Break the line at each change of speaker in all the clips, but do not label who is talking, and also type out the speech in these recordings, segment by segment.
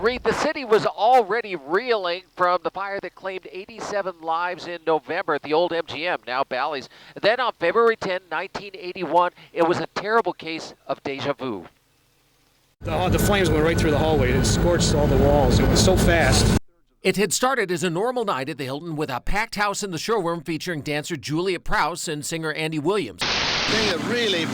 Reed, the city was already reeling from the fire that claimed 87 lives in November at the old MGM, now Bally's. Then on February 10, 1981, it was a terrible case of deja vu.
The flames went right through the hallway. It scorched all the walls. It was so fast.
It had started as a normal night at the Hilton with a packed house in the showroom featuring dancer Julia Prowse and singer Andy Williams.
The thing that really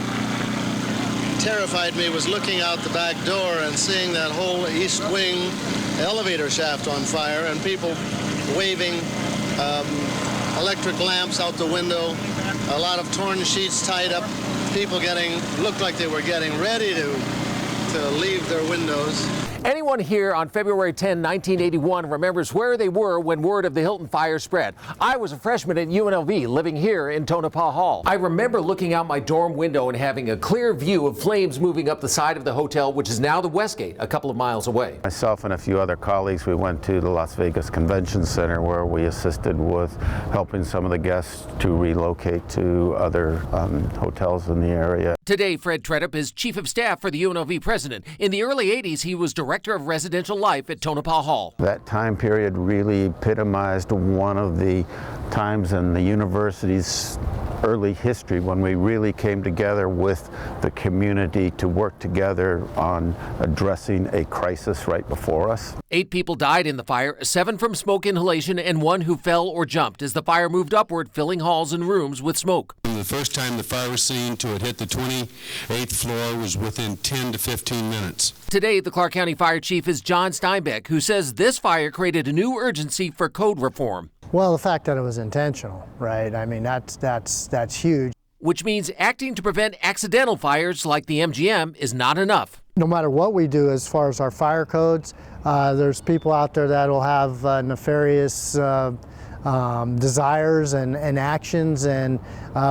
terrified me was looking out the back door and seeing that whole east wing elevator shaft on fire and people waving electric lamps out the window, a lot of torn sheets tied up, people looked like they were getting ready to leave their windows.
Anyone here on February 10, 1981 remembers where they were when word of the Hilton fire spread. I was a freshman at UNLV living here in Tonopah Hall. I remember looking out my dorm window and having a clear view of flames moving up the side of the hotel, which is now the Westgate, a couple of miles away.
Myself and a few other colleagues, we went to the Las Vegas Convention Center where we assisted with helping some of the guests to relocate to other hotels in the area.
Today, Fred Tredup is chief of staff for the UNLV president. In the early 80s, he was director of residential life at Tonopah Hall.
That time period really epitomized one of the times in the university's early history when we really came together with the community to work together on addressing a crisis right before us.
8 people died in the fire, 7 from smoke inhalation and 1 who fell or jumped as the fire moved upward, filling halls and rooms with smoke.
The first time the fire was seen to it hit the 28th floor was within 10 to 15 minutes.
Today, the Clark County Fire Chief is John Steinbeck, who says this fire created a new urgency for code reform.
Well, the fact that it was intentional, right? I mean, that's huge.
Which means acting to prevent accidental fires like the MGM is not enough.
No matter what we do as far as our fire codes, there's people out there that will have nefarious desires and actions, and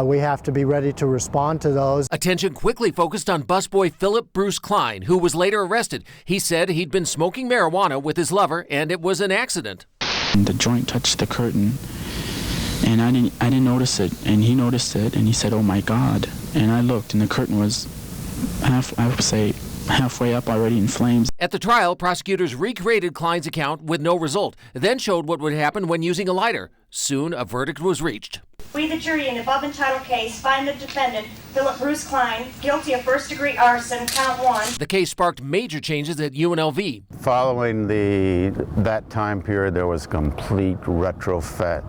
we have to be ready to respond to those.
Attention quickly focused on busboy Philip Bruce Klein, who was later arrested. He said he'd been smoking marijuana with his lover and it was an accident.
The joint touched the curtain, and I didn't notice it, and he noticed it, and he said, "Oh my God!" And I looked, and the curtain was halfway up already in flames.
At the trial, prosecutors recreated Klein's account with no result, then showed what would happen when using a lighter. Soon, a verdict was reached.
We, the jury, in the above entitled case, find the defendant, Philip Bruce Klein, guilty of first-degree arson, count 1.
The case sparked major changes at UNLV.
Following that time period, there was complete retrofit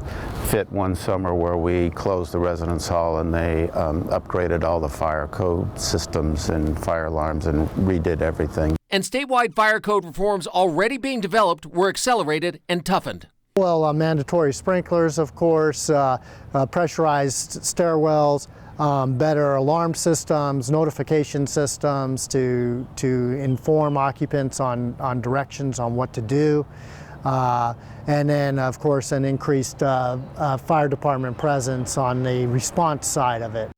one summer where we closed the residence hall and they upgraded all the fire code systems and fire alarms and redid everything.
And statewide fire code reforms already being developed were accelerated and toughened.
Well, mandatory sprinklers, of course, pressurized stairwells, better alarm systems, notification systems to inform occupants on directions on what to do. And then, of course, an increased fire department presence on the response side of it.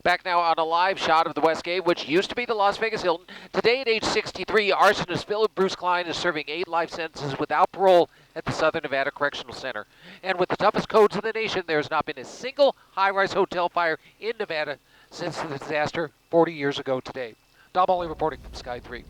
Back now on a live shot of the Westgate, which used to be the Las Vegas Hilton. Today at age 63, arsonist Philip Bruce Klein is serving 8 life sentences without parole at the Southern Nevada Correctional Center. And with the toughest codes in the nation, there has not been a single high-rise hotel fire in Nevada since the disaster 40 years ago today. Don Molly reporting from Sky 3.